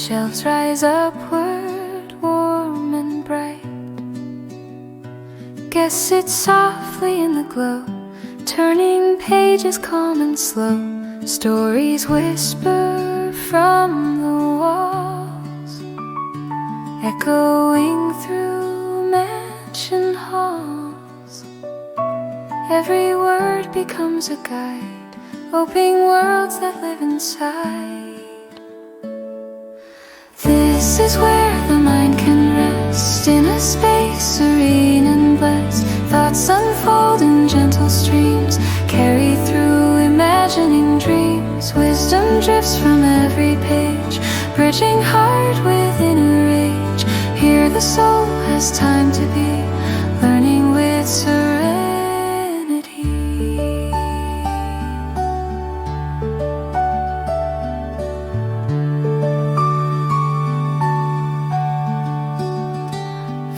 Shelves rise upward, warm and bright. Guess sit softly in the glow, turning pages calm and slow. Stories whisper from the walls, echoing through mansion halls. Every word becomes a guide, opening worlds that live inside. This is where the mind can rest, in a space serene and blessed. Thoughts unfold in gentle streams, carry through imagining dreams. Wisdom drifts from every page, bridging heart with inner age. Here the soul has time to be, learning with serenity.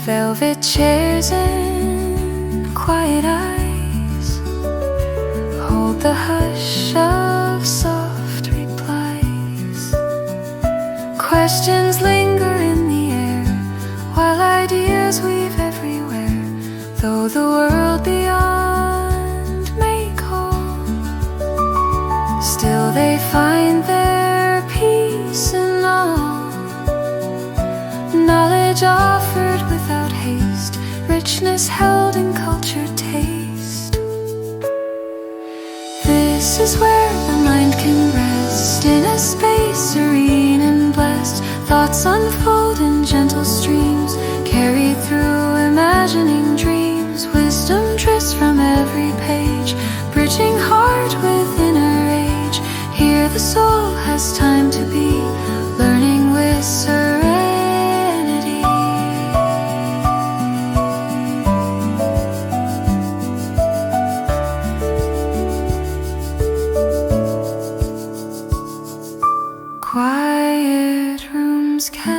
Velvet chairs and quiet eyes hold the hush of soft replies. Questions linger in the air, while ideas weave everywhere. Though the world beyond may call, still they find their peace in all. Knowledge offered without haste, richness held in cultured taste. This is where the mind can rest, in a space serene and blessed. Thoughts unfold in gentle streams, carry through imagining dreams. Wisdom drifts from every page, bridging heart with inner age. Here the soul has time to be, learning with serenity. Quiet rooms can